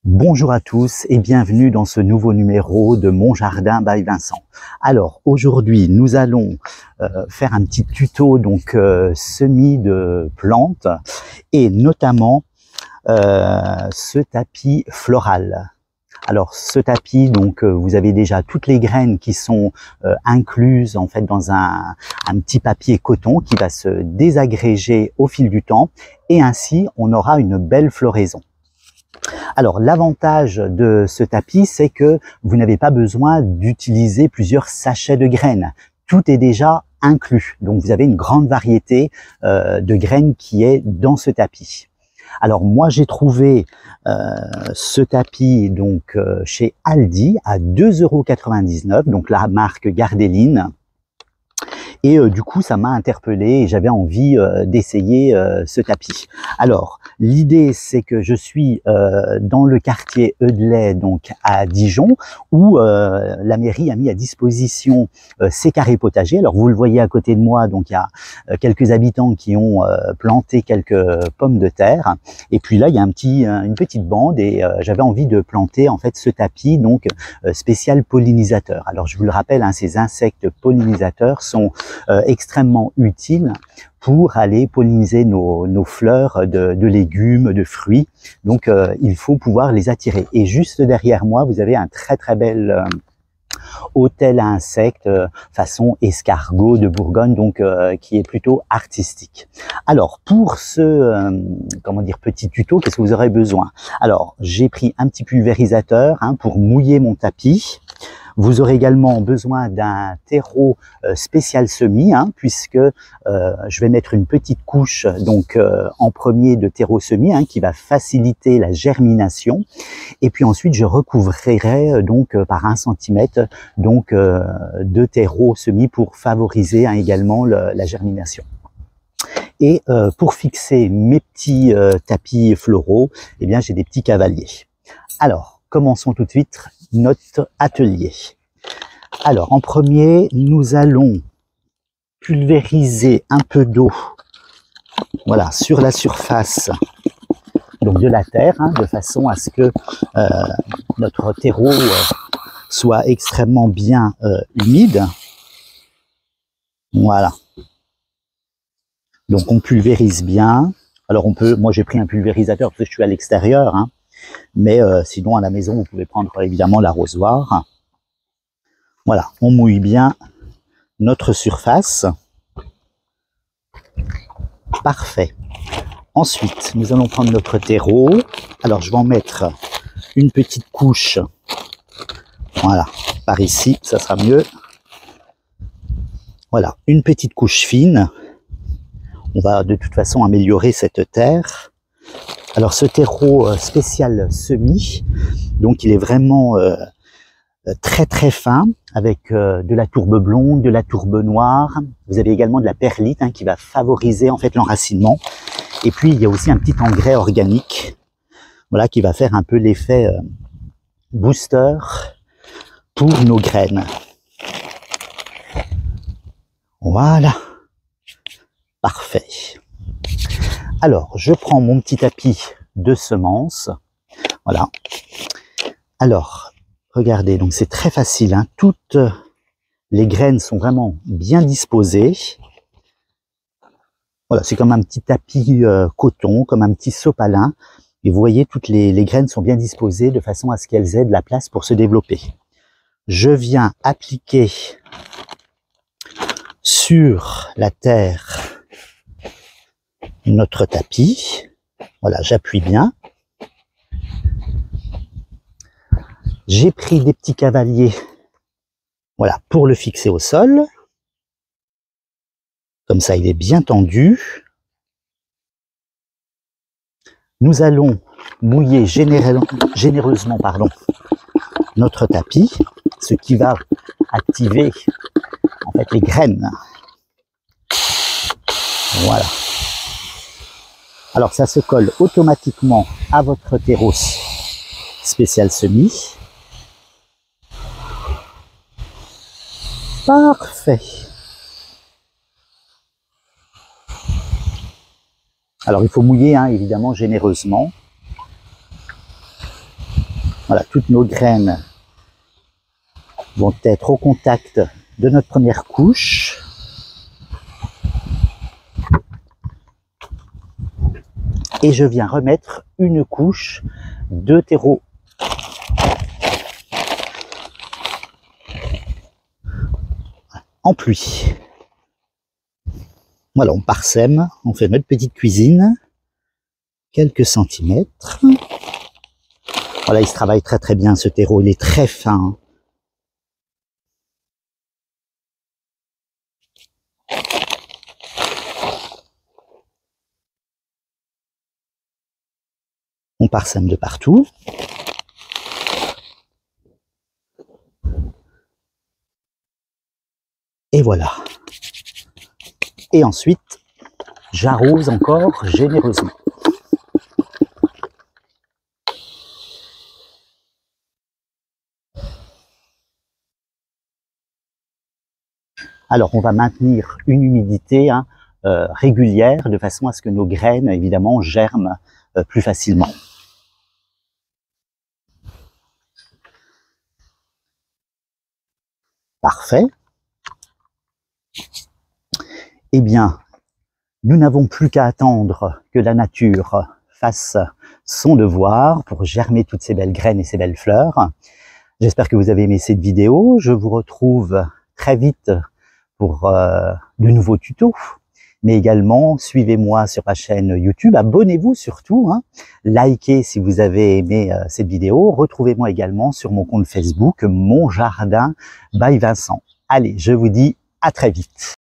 Bonjour à tous et bienvenue dans ce nouveau numéro de Mon Jardin by Vincent. Alors aujourd'hui nous allons faire un petit tuto semis de plantes et notamment ce tapis floral. Alors ce tapis vous avez déjà toutes les graines qui sont incluses en fait dans un petit papier coton qui va se désagréger au fil du temps et ainsi on aura une belle floraison. Alors l'avantage de ce tapis, c'est que vous n'avez pas besoin d'utiliser plusieurs sachets de graines. Tout est déjà inclus, donc vous avez une grande variété de graines qui est dans ce tapis. Alors moi j'ai trouvé ce tapis chez Aldi à 2,99 €, donc la marque Gardeline. Et du coup, ça m'a interpellé et j'avais envie d'essayer ce tapis. Alors, l'idée, c'est que je suis dans le quartier Eudelet, donc à Dijon, où la mairie a mis à disposition ces carrés potagers. Alors, vous le voyez à côté de moi, donc il y a quelques habitants qui ont planté quelques pommes de terre. Et puis là, il y a une petite bande et j'avais envie de planter en fait ce tapis spécial pollinisateur. Alors, je vous le rappelle, hein, ces insectes pollinisateurs sont extrêmement utiles pour aller polliniser nos fleurs de légumes, de fruits. Donc, il faut pouvoir les attirer. Et juste derrière moi, vous avez un très bel hôtel à insectes façon escargot de Bourgogne, qui est plutôt artistique. Alors, pour ce petit tuto, qu'est-ce que vous aurez besoin? Alors, j'ai pris un petit pulvérisateur pour mouiller mon tapis. Vous aurez également besoin d'un terreau spécial semis, puisque je vais mettre une petite couche en premier de terreau semis qui va faciliter la germination. Et puis ensuite, je recouvrirai par 1 cm de terreau semis pour favoriser également la germination. Et pour fixer mes petits tapis floraux, eh bien j'ai des petits cavaliers. Alors, commençons tout de suite notre atelier. Alors, en premier, nous allons pulvériser un peu d'eau, voilà, sur la surface de la terre, de façon à ce que notre terreau soit extrêmement bien humide. Voilà. Donc, on pulvérise bien. Alors, moi j'ai pris un pulvérisateur parce que je suis à l'extérieur, mais sinon à la maison vous pouvez prendre évidemment l'arrosoir. Voilà, on mouille bien notre surface. Parfait. Ensuite, nous allons prendre notre terreau. Alors je vais en mettre une petite couche. Voilà, par ici, ça sera mieux. Voilà, une petite couche fine. On va de toute façon améliorer cette terre. Alors ce terreau spécial semis, donc il est vraiment très fin, avec de la tourbe blonde, de la tourbe noire. Vous avez également de la perlite qui va favoriser en fait l'enracinement. Et puis il y a aussi un petit engrais organique, voilà, qui va faire un peu l'effet booster pour nos graines. Voilà, parfait. Alors, je prends mon petit tapis de semences. Voilà. Alors, regardez, donc c'est très facile. Toutes les graines sont vraiment bien disposées. Voilà, c'est comme un petit tapis coton, comme un petit sopalin. Et vous voyez, toutes les graines sont bien disposées de façon à ce qu'elles aient de la place pour se développer. Je viens appliquer sur la terre notre tapis. Voilà, j'appuie bien. J'ai pris des petits cavaliers, voilà, pour le fixer au sol. Comme ça, il est bien tendu. Nous allons mouiller généreusement notre tapis, ce qui va activer en fait les graines. Voilà. Alors ça se colle automatiquement à votre terreau spécial semis. Parfait. Alors il faut mouiller évidemment généreusement. Voilà, toutes nos graines vont être au contact de notre première couche. Et je viens remettre une couche de terreau. En pluie. Voilà, on parsème, on fait notre petite cuisine, quelques centimètres. Voilà, il se travaille très très bien ce terreau, il est très fin. On parsème de partout. Et voilà. Et ensuite, j'arrose encore généreusement. Alors, on va maintenir une humidité régulière de façon à ce que nos graines, évidemment, germent plus facilement. Parfait. Eh bien, nous n'avons plus qu'à attendre que la nature fasse son devoir pour germer toutes ces belles graines et ces belles fleurs. J'espère que vous avez aimé cette vidéo. Je vous retrouve très vite pour de nouveaux tutos. Mais également, suivez-moi sur ma chaîne YouTube. Abonnez-vous surtout. Likez si vous avez aimé cette vidéo. Retrouvez-moi également sur mon compte Facebook, Mon Jardin by Vincent. Allez, je vous dis à très vite.